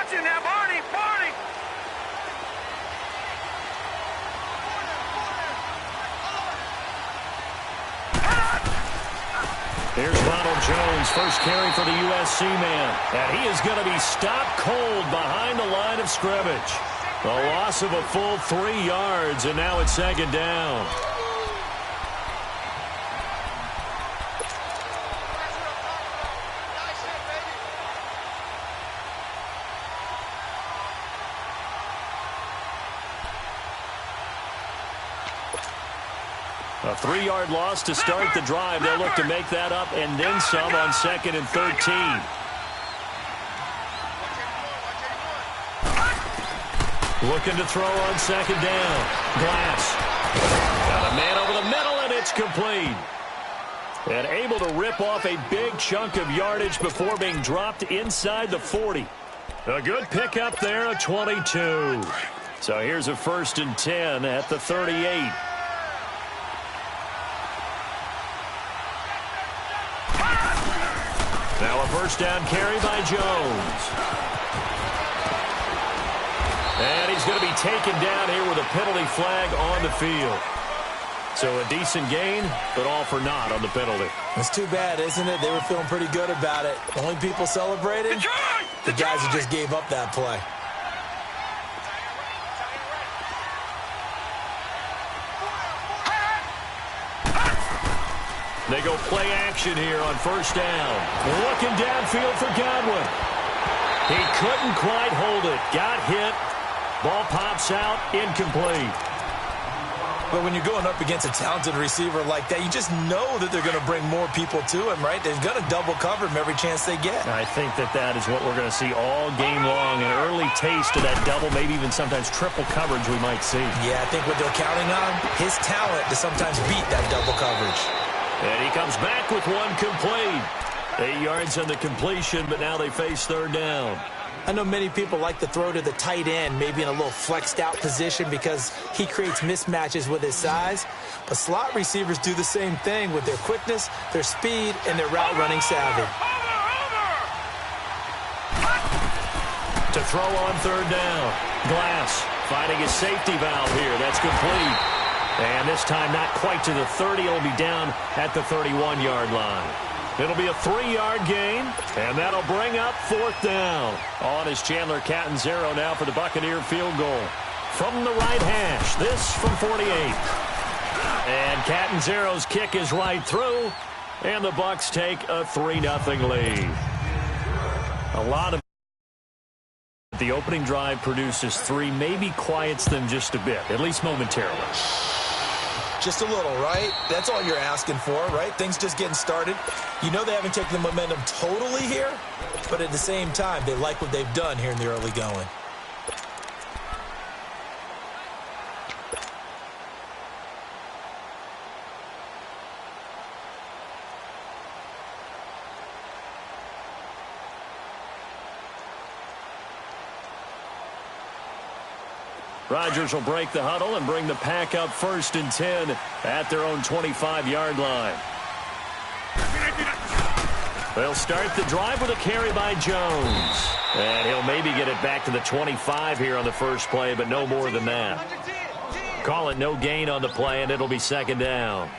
Watching that, Barney! Barney! Here's Ronald Jones, first carry for the USC man. And he is going to be stopped cold behind the line of scrimmage. A loss of a full 3 yards, and now it's second down. A 3-yard loss to start the drive. They'll look to make that up and then some on 2nd and 13. Looking to throw on 2nd down. Glass. Got a man over the middle, and it's complete. And able to rip off a big chunk of yardage before being dropped inside the 40. A good pickup there, a 22. So here's a 1st and 10 at the 38. Now a first down carry by Jones. And he's going to be taken down here with a penalty flag on the field. So a decent gain, but all for naught on the penalty. It's too bad, isn't it? They were feeling pretty good about it. The only people celebrating, the guys who just gave up that play. They go play action here on 1st down. Looking downfield for Godwin. He couldn't quite hold it. Got hit. Ball pops out. Incomplete. But when you're going up against a talented receiver like that, you just know that they're going to bring more people to him, right? They're going to double cover him every chance they get. I think that is what we're going to see all game long. An early taste of that double, maybe even sometimes triple coverage we might see. Yeah, I think what they're counting on, his talent to sometimes beat that double coverage. And he comes back with one complete. 8 yards on the completion, but now they face 3rd down. I know many people like to throw to the tight end, maybe in a little flexed out position because he creates mismatches with his size. But slot receivers do the same thing with their quickness, their speed, and their route running savvy. To throw on 3rd down. Glass finding his safety valve here. That's complete. And this time not quite to the 30. It'll be down at the 31-yard line. It'll be a 3-yard gain, and that'll bring up 4th down. On is Chandler Catanzaro now for the Buccaneer field goal. From the right hash, this from 48. And Catanzaro's kick is right through, and the Bucs take a 3-0 lead. A lot of the opening drive produces 3, maybe quiets them just a bit, at least momentarily. Just a little, right? That's all you're asking for, right? Things just getting started. You know they haven't taken the momentum totally here, but at the same time, they like what they've done here in the early going. Rodgers will break the huddle and bring the pack up 1st and 10 at their own 25-yard line. They'll start the drive with a carry by Jones. And he'll maybe get it back to the 25 here on the first play, but no more than that. Call it no gain on the play, and it'll be 2nd down.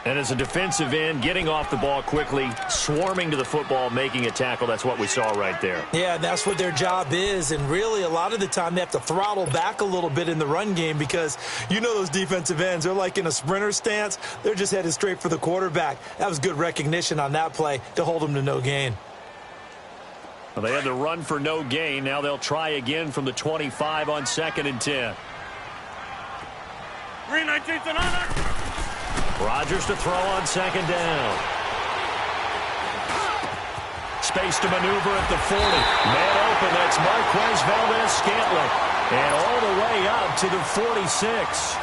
And as a defensive end, getting off the ball quickly, swarming to the football, making a tackle, that's what we saw right there. Yeah, that's what their job is, and really a lot of the time they have to throttle back a little bit in the run game because you know those defensive ends, they're like in a sprinter stance. They're just headed straight for the quarterback. That was good recognition on that play to hold them to no gain. Well, they had the run for no gain. Now they'll try again from the 25 on 2nd and 10. Green 19th and honor. Rodgers to throw on 2nd down. Space to maneuver at the 40. Man open, that's Marquez Valdez-Scantling. And all the way up to the 46.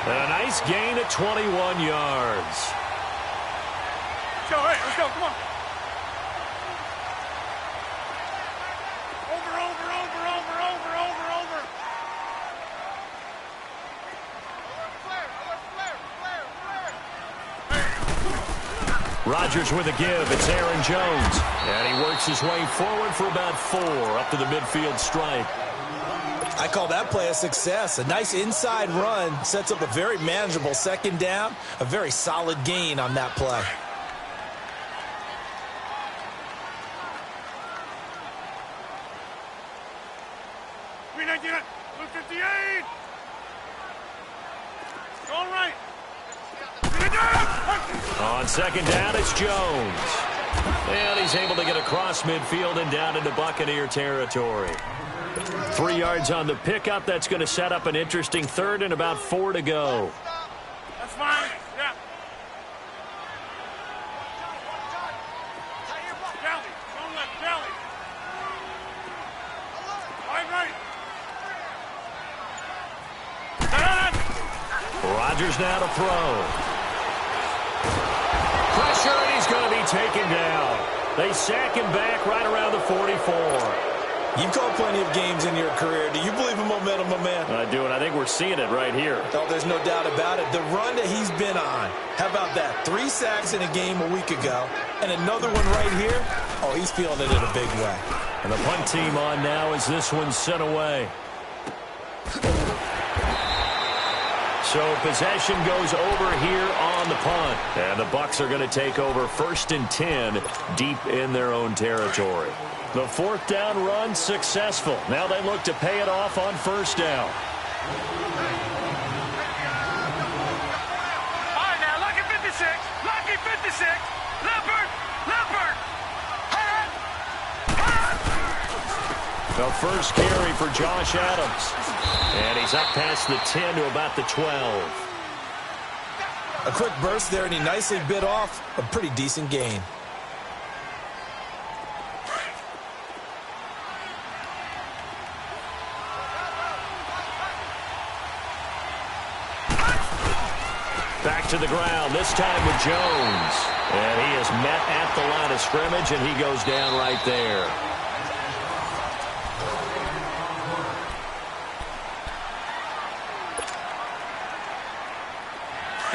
A nice gain at 21 yards. Let's go, hey, let's go, come on. Rodgers with a give. It's Aaron Jones. And he works his way forward for about 4 up to the midfield stripe. I call that play a success. A nice inside run sets up a very manageable second down. A very solid gain on that play. All right. On second down, it's Jones. And he's able to get across midfield and down into Buccaneer territory. 3 yards on the pickup. That's going to set up an interesting third and about 4 to go. That's fine. Yeah. Jelly. Don't let jelly. Right. Rodgers now to throw. Pressure, and he's going to be taken down. They sack him back right around the 44. You've called plenty of games in your career. Do you believe in momentum, my man? I do, and I think we're seeing it right here. Oh, there's no doubt about it. The run that he's been on. How about that? 3 sacks in a game a week ago, and another one right here. Oh, he's feeling it in a big way. And the punt team on now as this one's sent away. So possession goes over here on the punt. And the Bucs are going to take over 1st and 10 deep in their own territory. The 4th down run successful. Now they look to pay it off on 1st down. All right, now, lucky 56. Lucky 56. Leopard. The first carry for Josh Adams. And he's up past the 10 to about the 12. A quick burst there, and he nicely bit off a pretty decent gain. Back to the ground, this time with Jones. And he is met at the line of scrimmage, and he goes down right there.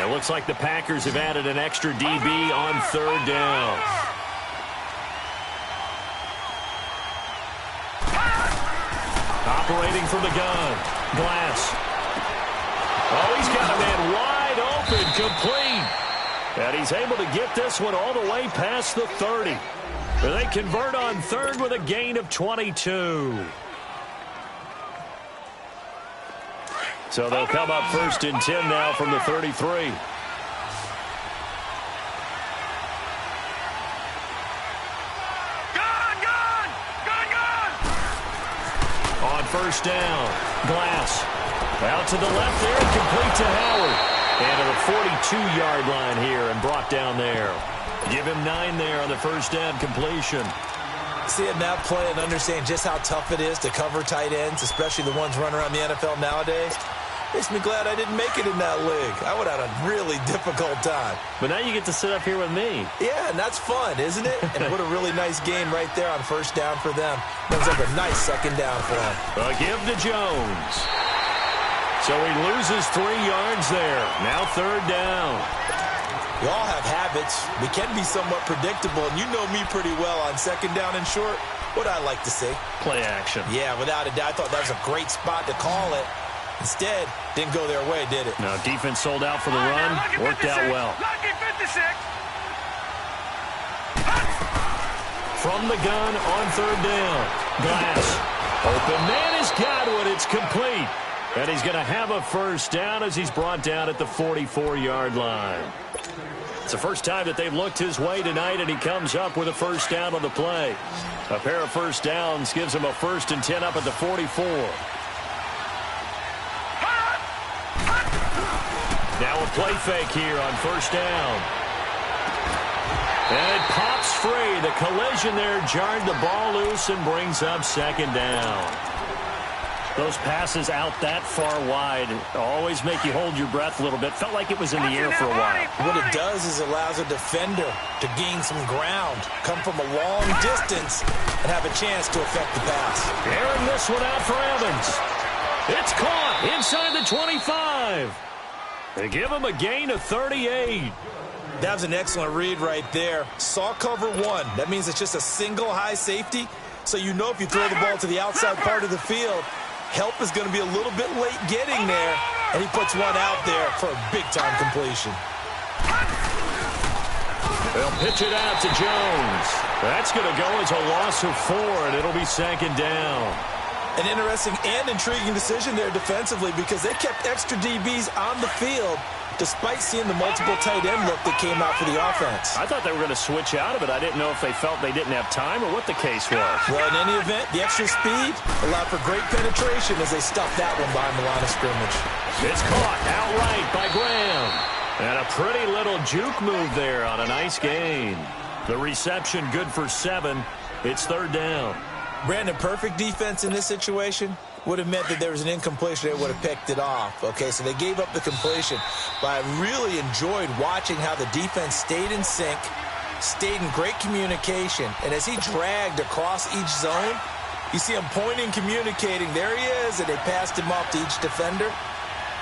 It looks like the Packers have added an extra DB on 3rd down. Operating from the gun. Glass. Oh, he's got a man wide open, complete. And he's able to get this one all the way past the 30. And they convert on 3rd with a gain of 22. So they'll come up 1st and 10 now from the 33. On 1st down, Glass. Out to the left there, complete to Howard. And to the 42-yard line here and brought down there. Give him 9 there on the 1st down completion. Seeing that play and understand just how tough it is to cover tight ends, especially the ones running around the NFL nowadays, makes me glad I didn't make it in that league. I would have had a really difficult time. But now you get to sit up here with me. Yeah, and that's fun, isn't it? And what a really nice game right there on 1st down for them. Looks like a nice 2nd down for them. A give to Jones. So he loses 3 yards there. Now 3rd down. We all have habits. We can be somewhat predictable, and you know me pretty well on 2nd down and short. What I like to see. Play action. Yeah, without a doubt. I thought that was a great spot to call it. Instead, didn't go their way, did it? No, defense sold out for the run. Worked out well. Lucky 56. From the gun on 3rd down. Glass. Open man has got one. It's complete. And he's going to have a 1st down as he's brought down at the 44-yard line. It's the first time that they've looked his way tonight, and he comes up with a 1st down on the play. A pair of 1st downs gives him a 1st and 10 up at the 44. Now a play fake here on 1st down. And it pops free. The collision there jarred the ball loose and brings up 2nd down. Those passes out that far wide always make you hold your breath a little bit. Felt like it was in the air for a while. What it does is allows a defender to gain some ground, come from a long distance, and have a chance to affect the pass. Airing this one out for Evans. It's caught inside the 25. They give him a gain of 38. That was an excellent read right there. Saw cover one. That means it's just a single high safety. So you know if you throw the ball to the outside part of the field, help is going to be a little bit late getting there. And he puts one out there for a big-time completion. They'll pitch it out to Jones. That's going to go as a loss of 4, and it'll be second down. An interesting and intriguing decision there defensively because they kept extra DBs on the field despite seeing the multiple tight end look that came out for the offense. I thought they were going to switch out of it. I didn't know if they felt they didn't have time or what the case was. Well, in any event, the extra speed allowed for great penetration as they stuffed that one behind the line of scrimmage. It's caught outright by Graham. And a pretty little juke move there on a nice gain. The reception good for 7. It's third down. Brandon, perfect defense in this situation would have meant that there was an incompletion. They would have picked it off. Okay, so they gave up the completion. But I really enjoyed watching how the defense stayed in sync, stayed in great communication. And as he dragged across each zone, you see him pointing, communicating. There he is, and they passed him off to each defender.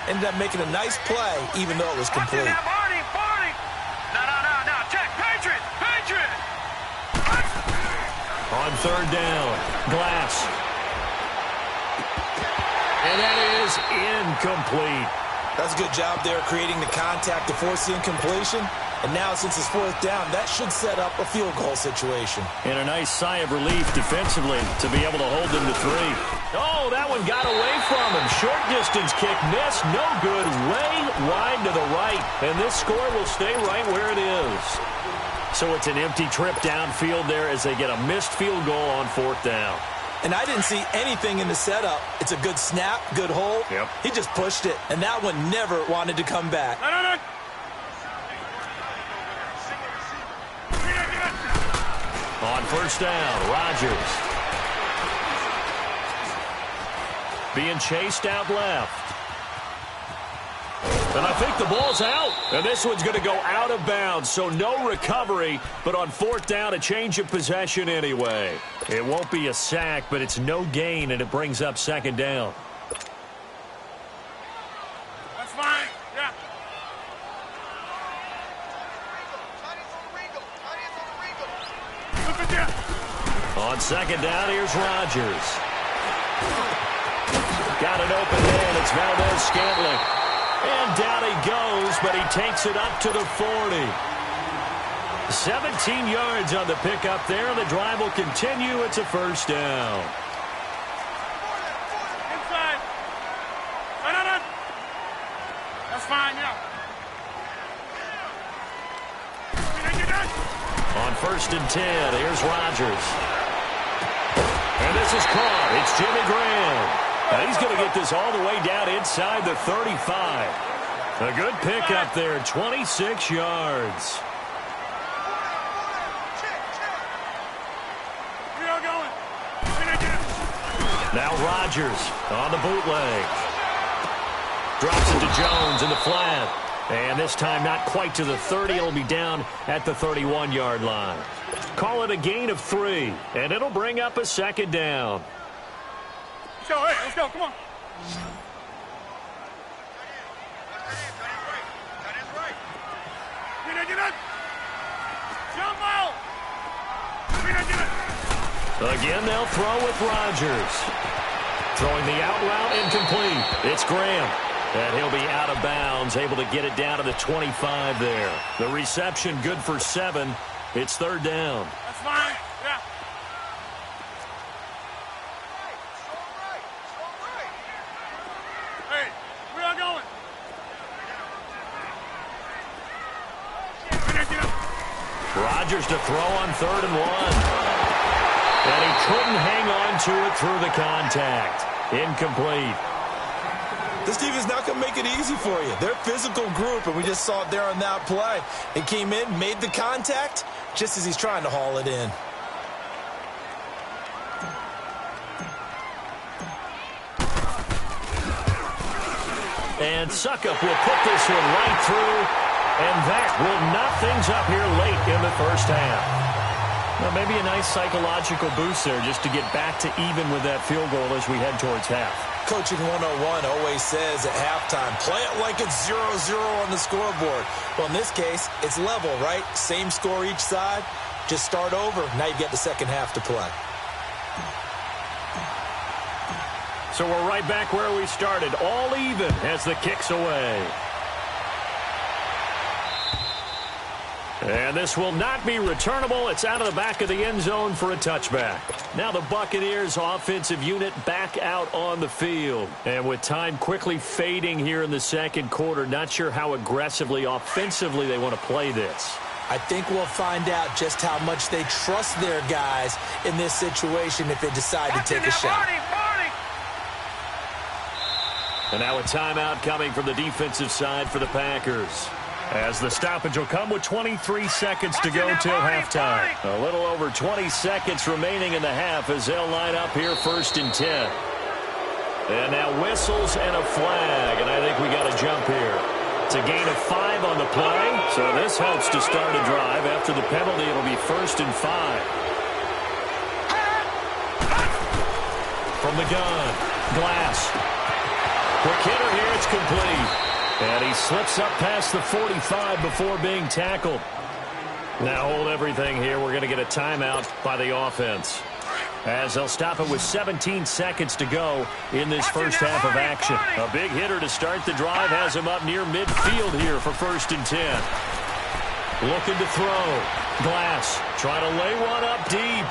Ended up making a nice play, even though it was complete. No, check, Patriot. On third down, Glass. And that is incomplete. That's a good job there creating the contact to force the incompletion. And now, since it's fourth down, that should set up a field goal situation. And a nice sigh of relief defensively to be able to hold them to 3. Oh, that one got away from him. Short distance kick missed. No good. Way wide to the right. And this score will stay right where it is. So it's an empty trip downfield there as they get a missed field goal on fourth down. And I didn't see anything in the setup. It's a good snap, good hold. Yep. He just pushed it, and that one never wanted to come back. No. On first down, Rodgers. Being chased out left. And I think the ball's out. And this one's going to go out of bounds, so no recovery. But on fourth down, a change of possession anyway. It won't be a sack, but it's no gain, and it brings up second down. That's fine. Yeah. Look at that. On second down, here's Rodgers. Got it open man. It's Valdez-Scantling. And down he goes, but he takes it up to the 40. 17 yards on the pickup there, and the drive will continue. It's a first down. Inside. No. That's fine, yeah. On first and 10, here's Rodgers. And this is caught. It's Jimmy Graham. And he's going to get this all the way down inside the 35. A good pickup there, 26 yards. Now Rodgers on the bootleg. Drops it to Jones in the flat. And this time not quite to the 30. It'll be down at the 31-yard line. Call it a gain of 3. And it'll bring up a second down. Let's go, come on. Again, they'll throw with Rodgers. Throwing the out route incomplete. It's Graham. And he'll be out of bounds, able to get it down to the 25 there. The reception good for 7. It's third down. That's fine. Yeah. Hey, where y'all going? Rodgers to throw on 3rd and 1. And he couldn't hang on to it through the contact. Incomplete. This team is not going to make it easy for you. They're a physical group, and we just saw it there on that play. He came in, made the contact, just as he's trying to haul it in. And Suckup will put this one right through, and that will knock things up here late in the first half. Well, maybe a nice psychological boost there just to get back to even with that field goal as we head towards half. Coaching 101 always says at halftime, play it like it's 0-0 on the scoreboard. Well, in this case, it's level, right? Same score each side. Just start over. Now you get the second half to play. So we're right back where we started, all even as the kick's away. And this will not be returnable. It's out of the back of the end zone for a touchback. Now the Buccaneers offensive unit back out on the field. And with time quickly fading here in the second quarter, not sure how aggressively, offensively they want to play this. I think we'll find out just how much they trust their guys in this situation if they decide to take a shot. And now a timeout coming from the defensive side for the Packers, as the stoppage will come with 23 seconds to go till halftime. A little over 20 seconds remaining in the half as they'll line up here 1st and 10. And now whistles and a flag, and I think we got a jump here. It's a gain of 5 on the play, so this helps to start a drive. After the penalty, it'll be 1st and 5. From the gun, Glass. Quick hitter here, it's complete. And he slips up past the 45 before being tackled. Now hold everything here. We're going to get a timeout by the offense, as they'll stop it with 17 seconds to go in this first half of action. A big hitter to start the drive has him up near midfield here for 1st and 10. Looking to throw. Glass trying to lay one up deep.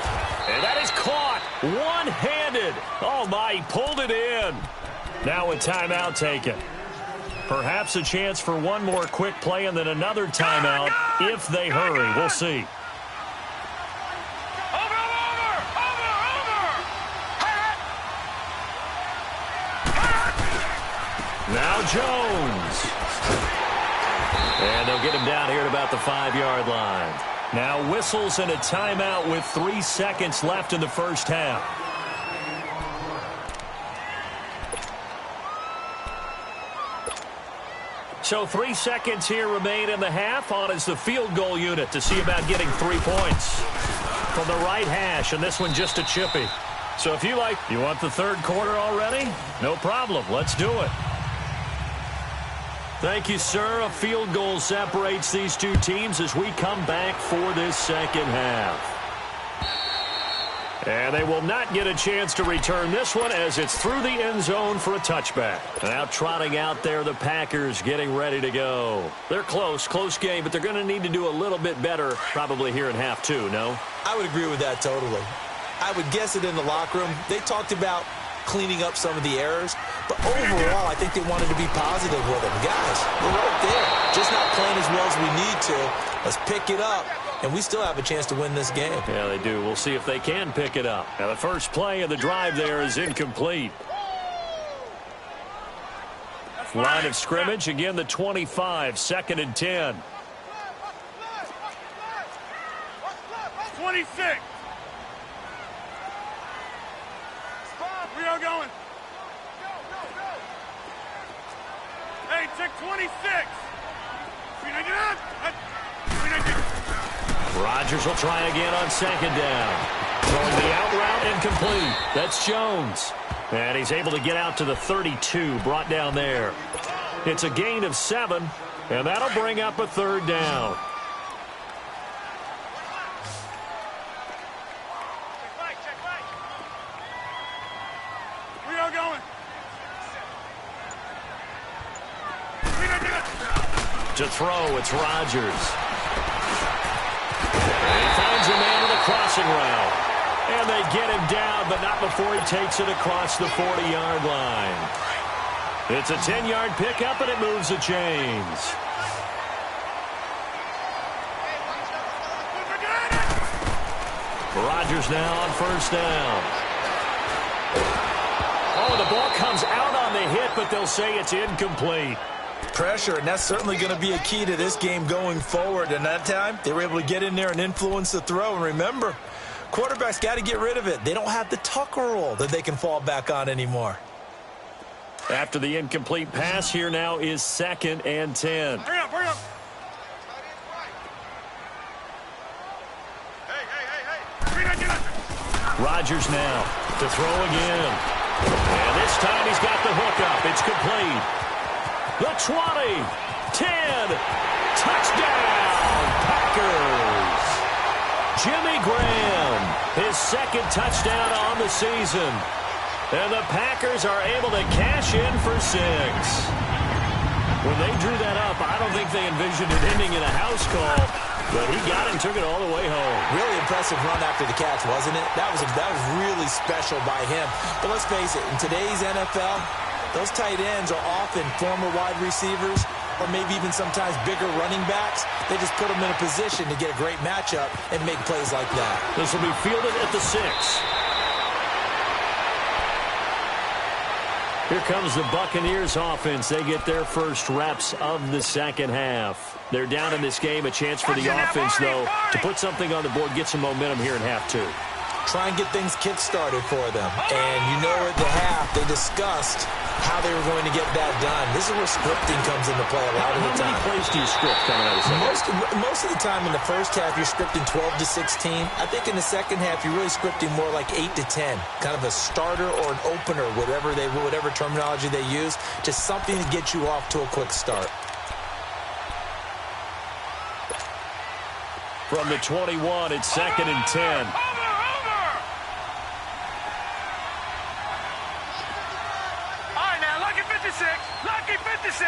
And that is caught one-handed. Oh, my, he pulled it in. Now a timeout taken. Perhaps a chance for one more quick play and then another timeout if they hurry. We'll see. Now Jones. And they'll get him down here at about the 5-yard line. Now whistles and a timeout with 3 seconds left in the first half. So 3 seconds here remain in the half. On is the field goal unit to see about getting 3 points from the right hash, and this one just a chippy. So if you want the third quarter already? No problem. Let's do it. Thank you, sir. A field goal separates these two teams as we come back for this second half. And they will not get a chance to return this one as it's through the end zone for a touchback. Now trotting out there, the Packers getting ready to go. They're close game, but they're going to need to do a little bit better probably here in half 2, no? I would agree with that totally. I would guess it in the locker room. They talked about cleaning up some of the errors, but overall, I think they wanted to be positive with them. Guys, we're right there. Just not playing as well as we need to. Let's pick it up. And we still have a chance to win this game. Yeah, they do. We'll see if they can pick it up. Now, the first play of the drive there is incomplete. Line of scrimmage, again, the 25, 2nd and 10. 26. We are going. Hey, check 26. Rodgers will try again on 2nd down. Throwing the out route incomplete. That's Jones. And he's able to get out to the 32, brought down there. It's a gain of 7, and that'll bring up a 3rd down. We are going. To throw, it's Rodgers. And he finds a man with a crossing route. And they get him down, but not before he takes it across the 40-yard line. It's a 10-yard pickup, and it moves the chains. Rodgers now on 1st down. Oh, the ball comes out on the hit, but they'll say it's incomplete. Pressure, and that's certainly going to be a key to this game going forward. And that time, they were able to get in there and influence the throw. And remember, quarterbacks got to get rid of it. They don't have the Tucker rule that they can fall back on anymore. After the incomplete pass, here now is 2nd and 10. Hurry up, hurry up. Rodgers now to throw again. And this time he's got the hook up. It's complete. The 20, 10, touchdown, Packers. Jimmy Graham, his second touchdown on the season. And the Packers are able to cash in for 6. When they drew that up, I don't think they envisioned it ending in a house call, but he got it and took it all the way home. Really impressive run after the catch, wasn't it? That was really special by him. But let's face it, in today's NFL, those tight ends are often former wide receivers or maybe even sometimes bigger running backs. They just put them in a position to get a great matchup and make plays like that. This will be fielded at the 6. Here comes the Buccaneers offense. They get their first reps of the second half. They're down in this game. A chance for the offense, though, to put something on the board, get some momentum here in half 2. Try and get things kick-started for them. And you know at the half, they discussed how they were going to get that done. This is where scripting comes into play a lot of the time. How many plays do you script coming out of the second? Most of the time in the first half, you're scripting 12 to 16. I think in the second half, you're really scripting more like 8 to 10. Kind of a starter or an opener, whatever terminology they use. Just something to get you off to a quick start. From the 21, it's 2nd and 10. Lucky 56.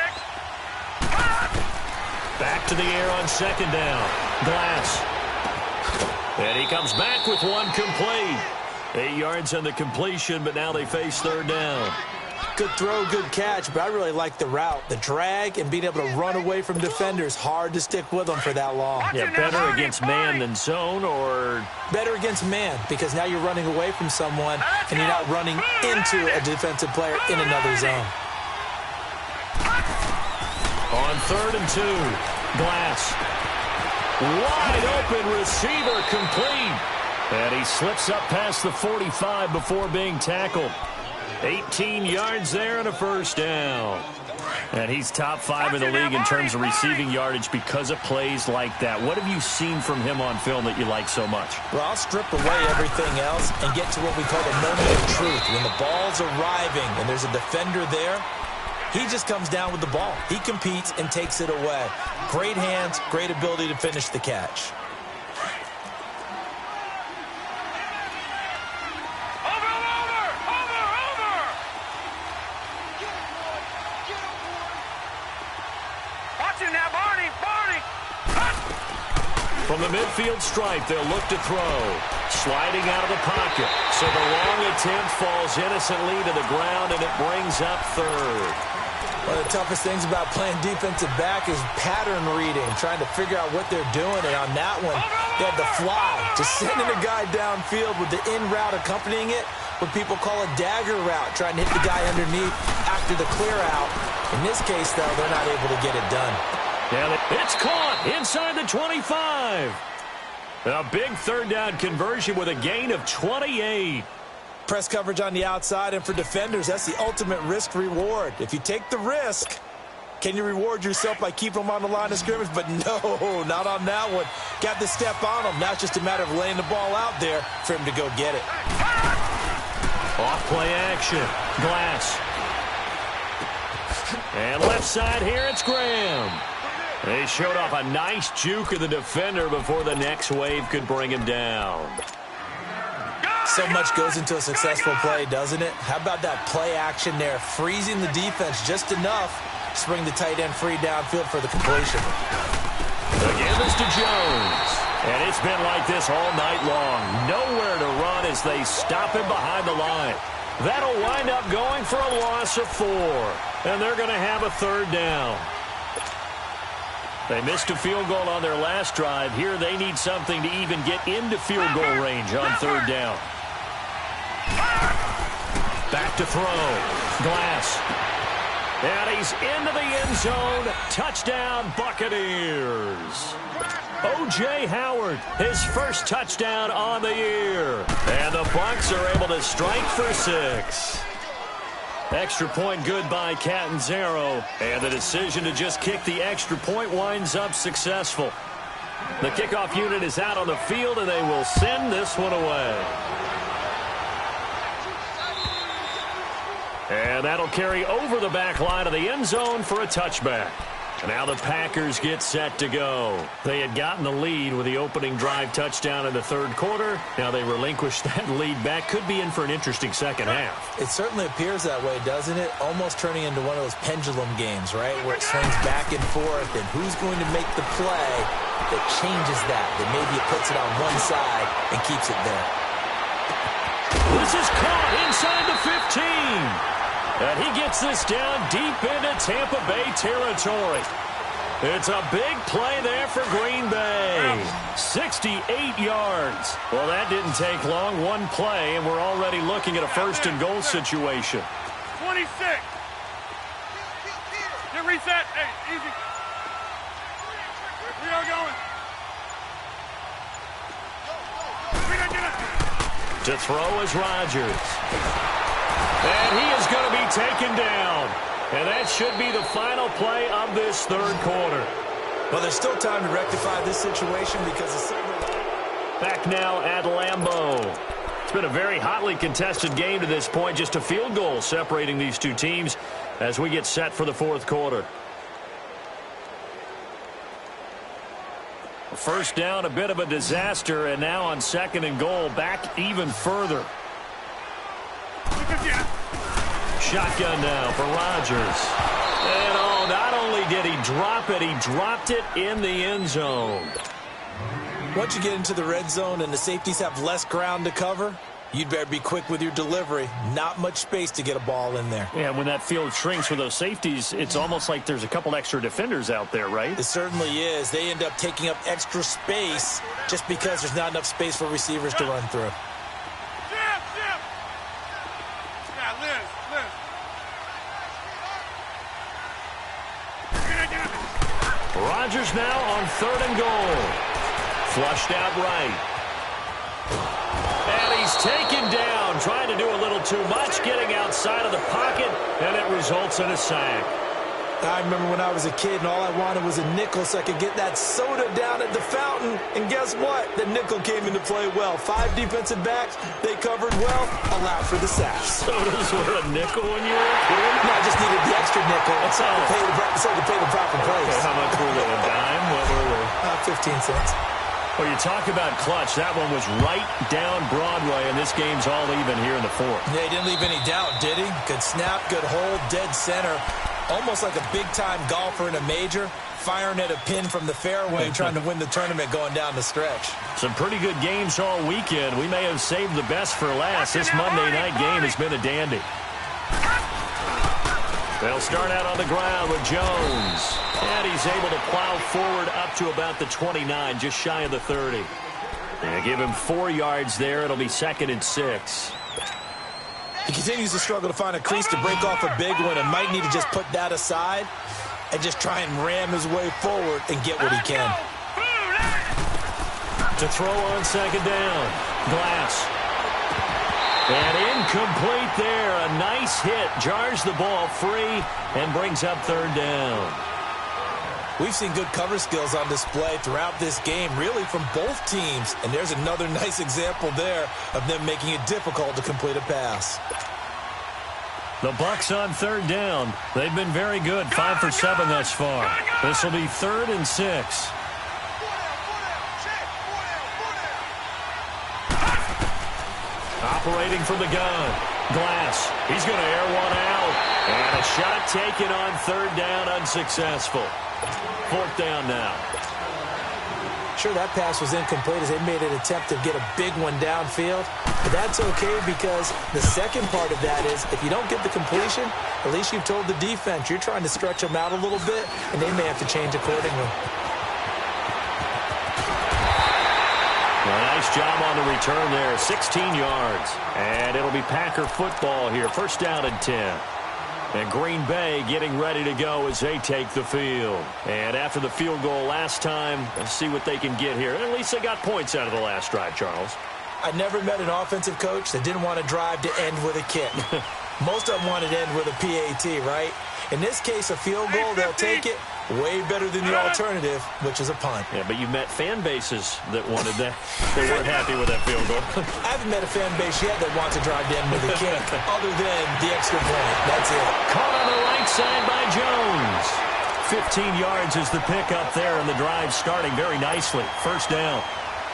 Back to the air on 2nd down. Glass. And he comes back with one complete. 8 yards on the completion, but now they face 3rd down. Good throw, good catch, but I really like the route. The drag and being able to run away from defenders. Hard to stick with them for that long. Yeah, better against man than zone, or? Better against man, because now you're running away from someone and you're not running into a defensive player in another zone. On 3rd and 2, Glass. Wide open receiver, complete. And he slips up past the 45 before being tackled. 18 yards there and a first down. And he's top 5 in the league in terms of receiving yardage because of plays like that. What have you seen from him on film that you like so much? Well, I'll strip away everything else and get to what we call the moment of truth. When the ball's arriving and there's a defender there, he just comes down with the ball. He competes and takes it away. Great hands, great ability to finish the catch. From the midfield stripe, they'll look to throw. Sliding out of the pocket. So the long attempt falls innocently to the ground, and it brings up 3rd. One of the toughest things about playing defensive back is pattern reading, trying to figure out what they're doing. And on that one, they had the fly, just sending a guy downfield with the in route accompanying it, what people call a dagger route, trying to hit the guy underneath after the clear out. In this case, though, they're not able to get it done. Yeah, it's caught inside the 25. A big 3rd down conversion with a gain of 28. Press coverage on the outside, and for defenders, that's the ultimate risk-reward. If you take the risk, can you reward yourself by keeping them on the line of scrimmage? But no, not on that one. Got the step on them. Now it's just a matter of laying the ball out there for him to go get it. Off-play action. Glass. And left side here, it's Graham. They showed off a nice juke of the defender before the next wave could bring him down. So much goes into a successful play, doesn't it? How about that play action there? Freezing the defense just enough to bring the tight end free downfield for the completion. Again, Mr. Jones. And it's been like this all night long. Nowhere to run as they stop him behind the line. That'll wind up going for a loss of 4. And they're going to have a 3rd down. They missed a field goal on their last drive. Here they need something to even get into field goal range on 3rd down. Back to throw. Glass. And he's into the end zone. Touchdown, Buccaneers. O.J. Howard, his first touchdown on the year. And the Bucs are able to strike for 6. Extra point good by Catanzaro. And the decision to just kick the extra point winds up successful. The kickoff unit is out on the field, and they will send this one away. And that'll carry over the back line of the end zone for a touchback. And now the Packers get set to go. They had gotten the lead with the opening drive touchdown in the third quarter. Now they relinquish that lead back. Could be in for an interesting second half. It certainly appears that way, doesn't it? Almost turning into one of those pendulum games, right? Where it swings back and forth, and who's going to make the play that changes that maybe it puts it on one side and keeps it there. This is caught inside the 15. And he gets this down deep into Tampa Bay territory. It's a big play there for Green Bay. 68 yards. Well, that didn't take long. One play, and we're already looking at a first and goal situation. 26. Get reset. Hey, easy. We are going. To throw is Rodgers. And he is going to be taken down. And that should be the final play of this third quarter. Well, there's still time to rectify this situation because it's back now at Lambeau. It's been a very hotly contested game to this point. Just a field goal separating these two teams as we get set for the fourth quarter. First down, a bit of a disaster, and now on second and goal, back even further. Shotgun now for Rodgers. And not only did he drop it, he dropped it in the end zone. Once you get into the red zone and the safeties have less ground to cover, you'd better be quick with your delivery. Not much space to get a ball in there. Yeah, when that field shrinks with those safeties, it's almost like there's a couple extra defenders out there, right? It certainly is. They end up taking up extra space just because there's not enough space for receivers to run through. Rodgers now on third and goal. Flushed out right. And he's taken down, trying to do a little too much, getting outside of the pocket, and it results in a sack. I remember when I was a kid and all I wanted was a nickel so I could get that soda down at the fountain. And guess what? The nickel came into play well. 5 defensive backs, they covered well, allowed for the sack. Sodas were a nickel when you were a kid? No, I just needed the extra nickel so I could pay the proper price. Okay, how much were they? A dime? What were they? 15 cents. Well, you talk about clutch. That one was right down Broadway, and this game's all even here in the fourth. Yeah, he didn't leave any doubt, did he? Good snap, good hold, dead center. Almost like a big-time golfer in a major, firing at a pin from the fairway, trying to win the tournament going down the stretch. Some pretty good games all weekend. We may have saved the best for last. This Monday night game has been a dandy. They'll start out on the ground with Jones. And he's able to plow forward up to about the 29, just shy of the 30. And give him 4 yards there. It'll be 2nd and 6. He continues to struggle to find a crease to break off a big one and might need to just put that aside and just try and ram his way forward and get what he can. To throw on second down. Glass. And incomplete there. A nice hit. Jars the ball free and brings up third down. We've seen good cover skills on display throughout this game, really from both teams. And there's another nice example there of them making it difficult to complete a pass. The Bucs on third down. They've been very good, 5 for 7 thus far. This will be 3rd and 6. Operating from the gun. Glass. He's going to air one out. And a shot taken on third down, unsuccessful. 4th down now. Sure, that pass was incomplete as they made an attempt to get a big one downfield. But that's okay because the second part of that is if you don't get the completion, at least you've told the defense you're trying to stretch them out a little bit, and they may have to change accordingly. Well, nice job on the return there. 16 yards. And it'll be Packer football here. 1st down and 10. And Green Bay getting ready to go as they take the field. And after the field goal last time, let's see what they can get here. At least they got points out of the last drive, Charles. I never met an offensive coach that didn't want to drive to end with a kick. Most of them wanted to end with a PAT, right? In this case, a field goal, they'll take it. Way better than the alternative, which is a punt. Yeah, but you met fan bases that wanted that. They weren't happy with that field goal. I haven't met a fan base yet that wants to drive down with a kick, other than the extra point. That's it. Caught on the right side by Jones. 15 yards is the pickup there, and the drive starting very nicely. First down.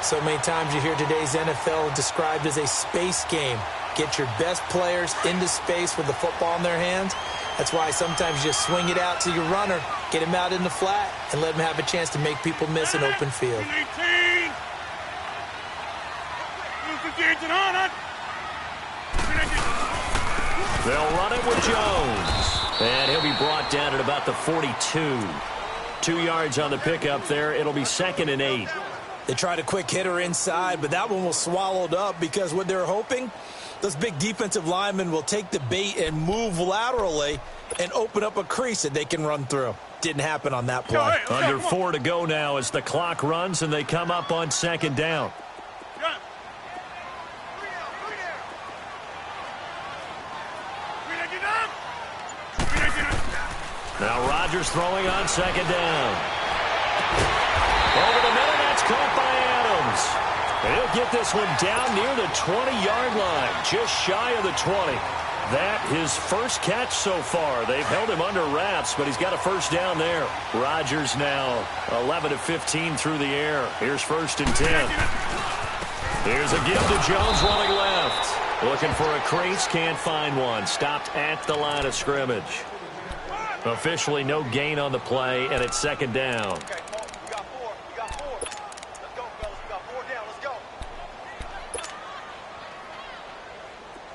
So many times you hear today's NFL described as a space game. Get your best players into space with the football in their hands. That's why sometimes you just swing it out to your runner, get him out in the flat, and let him have a chance to make people miss an open field. They'll run it with Jones. And he'll be brought down at about the 42. 2 yards on the pickup there. It'll be 2nd and 8. They tried a quick hitter inside, but that one was swallowed up because what they're hoping, those big defensive linemen will take the bait and move laterally and open up a crease that they can run through. Didn't happen on that play. Under 4 to go now as the clock runs and they come up on 2nd down. Now Rodgers throwing on 2nd down. Over the middle, that's caught by Adams. And he'll get this one down near the 20-yard line, just shy of the 20. That his first catch so far. They've held him under wraps, but he's got a first down there. Rodgers now 11 of 15 through the air. Here's 1st and 10. Here's a give to Jones running left. Looking for a crease, can't find one. Stopped at the line of scrimmage. Officially no gain on the play, and it's 2nd down.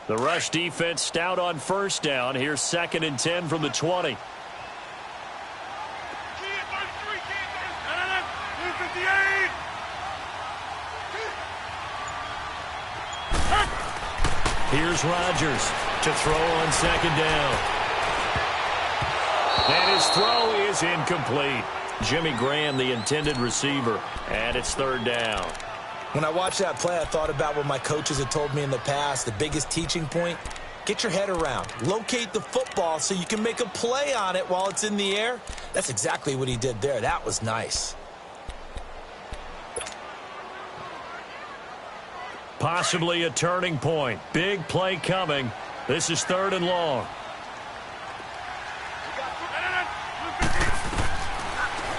The rush defense stout on 1st down. Here's 2nd and 10 from the 20. Here's Rodgers to throw on 2nd down. And his throw is incomplete. Jimmy Graham, the intended receiver, and it's 3rd down. When I watched that play, I thought about what my coaches had told me in the past. The biggest teaching point, get your head around. Locate the football so you can make a play on it while it's in the air. That's exactly what he did there. That was nice. Possibly a turning point. Big play coming. This is 3rd and long.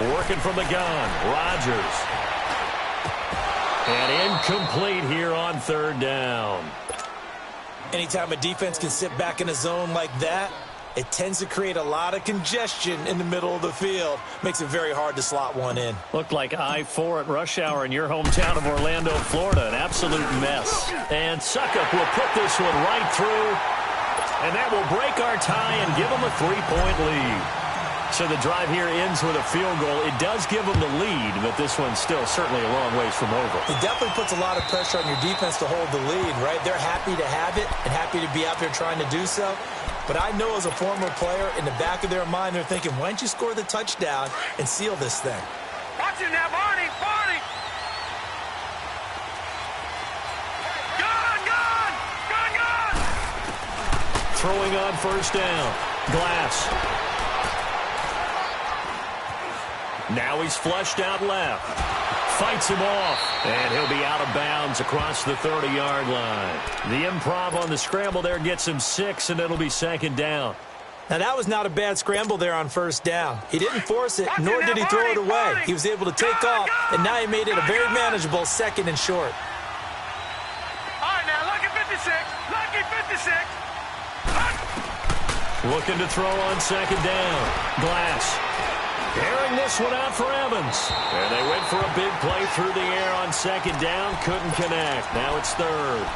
Working from the gun, Rodgers. And incomplete here on 3rd down. Anytime a defense can sit back in a zone like that, it tends to create a lot of congestion in the middle of the field. Makes it very hard to slot one in. Looked like I-4 at rush hour in your hometown of Orlando, Florida. An absolute mess. And Suckup will put this one right through. And that will break our tie and give them a 3-point lead. So the drive here ends with a field goal. It does give them the lead, but this one's still certainly a long ways from over. It definitely puts a lot of pressure on your defense to hold the lead, right? They're happy to have it and happy to be out there trying to do so. But I know as a former player, in the back of their mind, they're thinking, why don't you score the touchdown and seal this thing? Watch it now, Barney! Barney! Gun! Gun! Gun! Gun! Throwing on 1st down. Glass. Now he's flushed out left. Fights him off. And he'll be out of bounds across the 30-yard line. The improv on the scramble there gets him 6, and it'll be 2nd down. Now, that was not a bad scramble there on 1st down. He didn't force it, nor did he throw it away. He was able to take off, and now he made it a very manageable 2nd and short. All right, now, lucky 56. Lucky 56. Looking to throw on 2nd down. Glass. Airing this one out for Evans. And they went for a big play through the air on 2nd down. Couldn't connect. Now it's 3rd.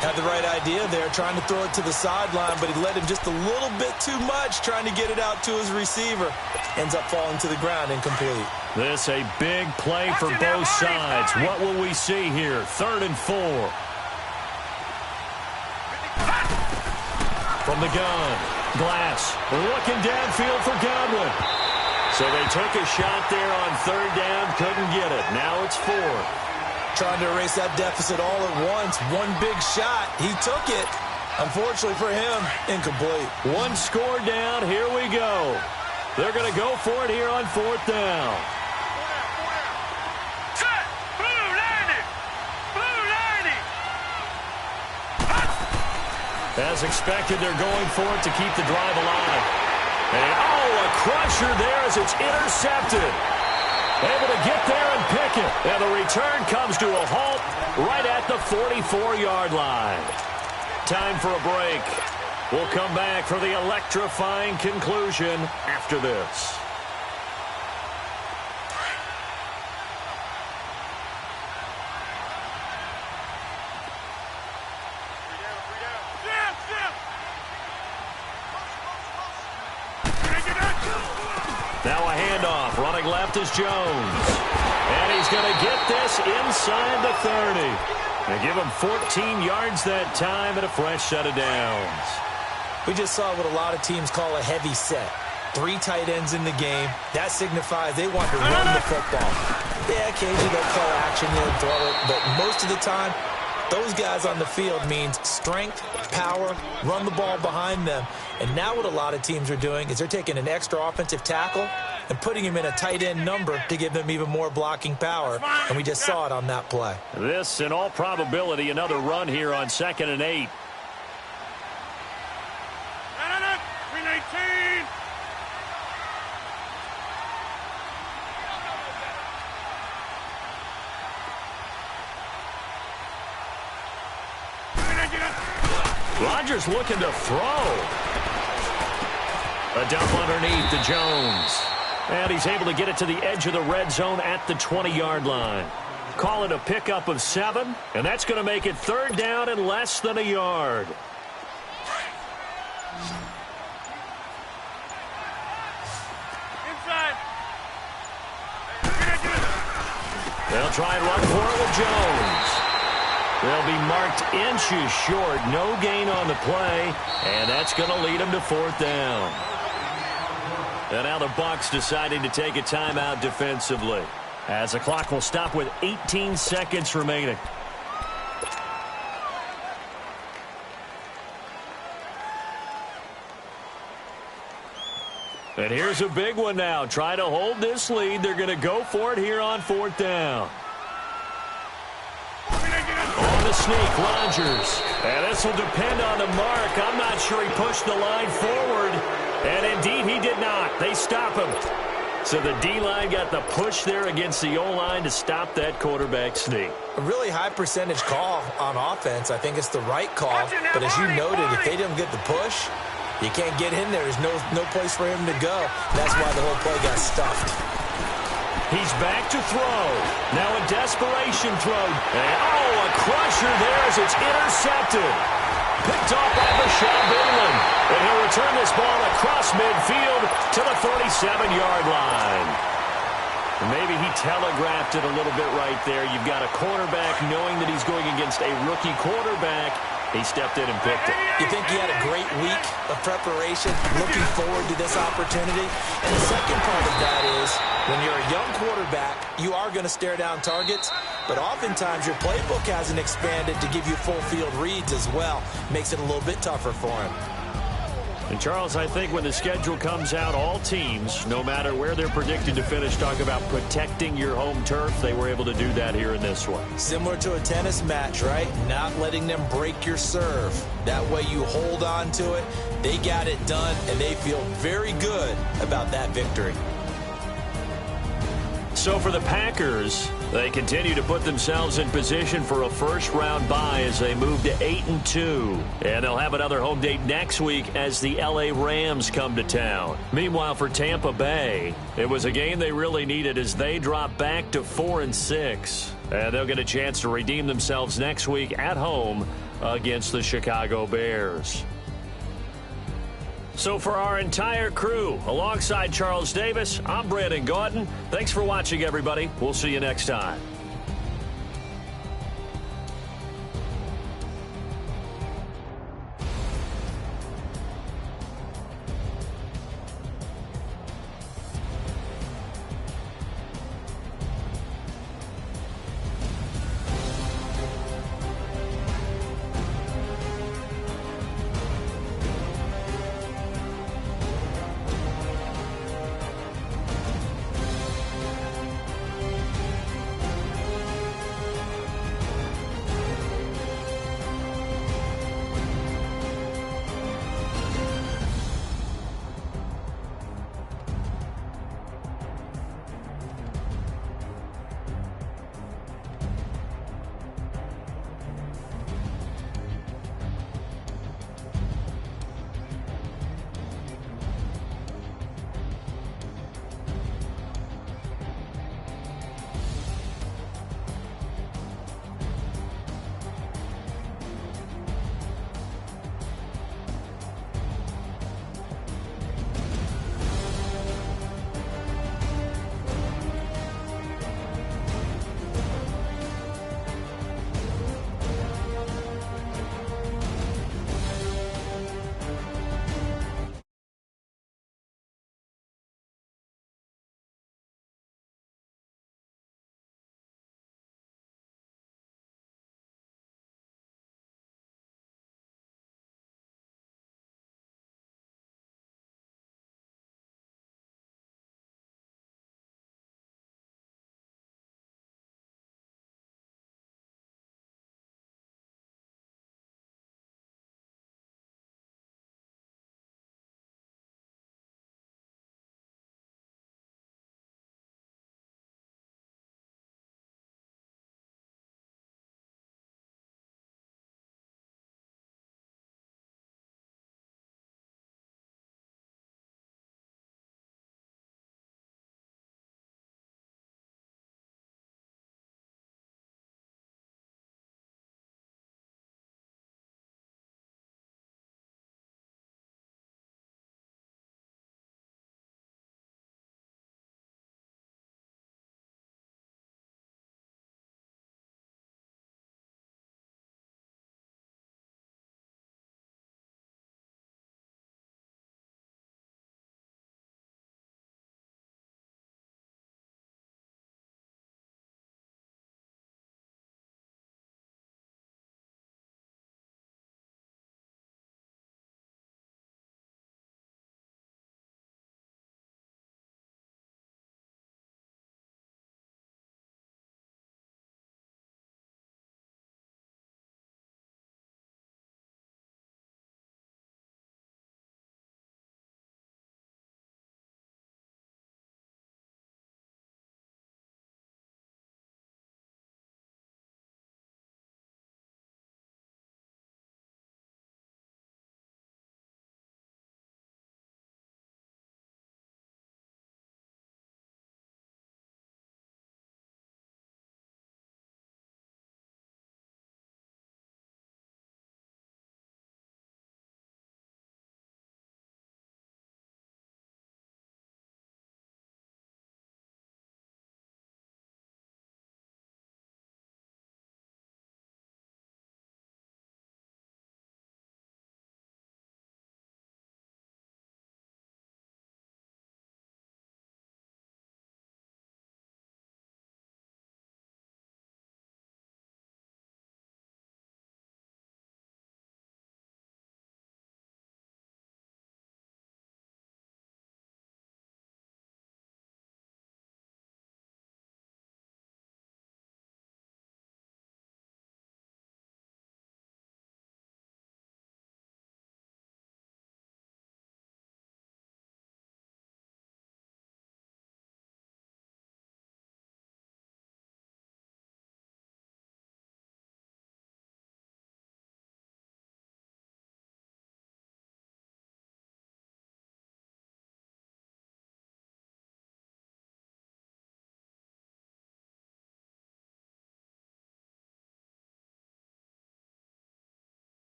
Had the right idea there, trying to throw it to the sideline, but he led him just a little bit too much, trying to get it out to his receiver. Ends up falling to the ground, incomplete. This a big play for both sides. What will we see here? 3rd and 4. From the gun, Glass looking downfield for Godwin. So they took a shot there on 3rd down, couldn't get it. Now it's 4th. Trying to erase that deficit all at once. One big shot. He took it. Unfortunately for him, incomplete. One score down. Here we go. They're going to go for it here on 4th down. Set. Blue 90. Blue 90. As expected, they're going for it to keep the drive alive. And, a crusher there as it's intercepted. Able to get there and pick it. And the return comes to a halt right at the 44-yard line. Time for a break. We'll come back for the electrifying conclusion after this. Now a handoff. Running left is Jones. And he's going to get this inside the 30. They give him 14 yards that time and a fresh set of downs. We just saw what a lot of teams call a heavy set. 3 tight ends in the game. That signifies they want to run the football. Yeah, occasionally they'll call action and throw it, but most of the time, those guys on the field means strength, power, run the ball behind them. And now what a lot of teams are doing is they're taking an extra offensive tackle and putting him in a tight end number to give them even more blocking power. And we just saw it on that play. This, in all probability, another run here on 2nd and 8. 319. Rodgers looking to throw. A dump underneath to Jones. And he's able to get it to the edge of the red zone at the 20-yard line. Call it a pickup of 7, and that's going to make it 3rd down and less than a yard. Inside. They'll try and run for it with Jones. They'll be marked inches short. No gain on the play, and that's going to lead them to 4th down. And now the Bucs deciding to take a timeout defensively, as the clock will stop with 18 seconds remaining. And here's a big one now. Try to hold this lead. They're going to go for it here on 4th down. On the sneak, Rodgers. And this will depend on the mark. I'm not sure he pushed the line forward. And indeed, he did not. They stop him. So the D-line got the push there against the O-line to stop that quarterback sneak. A really high percentage call on offense. I think it's the right call. But as you noted, if they didn't get the push, you can't get in there. There's no place for him to go. That's why the whole play got stuffed. He's back to throw. Now a desperation throw. And, a crusher there as it's intercepted. Picked off by Bashaud Breeland. And he'll return this ball across midfield to the 47-yard line. Maybe he telegraphed it a little bit right there. You've got a quarterback knowing that he's going against a rookie quarterback. He stepped in and picked it. You think he had a great week of preparation, looking forward to this opportunity? And the second part of that is, when you're a young quarterback, you are going to stare down targets, but oftentimes your playbook hasn't expanded to give you full field reads as well. Makes it a little bit tougher for him. And, Charles, I think when the schedule comes out, all teams, no matter where they're predicted to finish, talk about protecting your home turf. They were able to do that here in this one. Similar to a tennis match, right? Not letting them break your serve. That way you hold on to it. They got it done, and they feel very good about that victory. So for the Packers, they continue to put themselves in position for a first-round bye as they move to 8-2. And they'll have another home date next week as the L.A. Rams come to town. Meanwhile, for Tampa Bay, it was a game they really needed as they drop back to 4-6. And they'll get a chance to redeem themselves next week at home against the Chicago Bears. So for our entire crew, alongside Charles Davis, I'm Brandon Gaudin. Thanks for watching, everybody. We'll see you next time.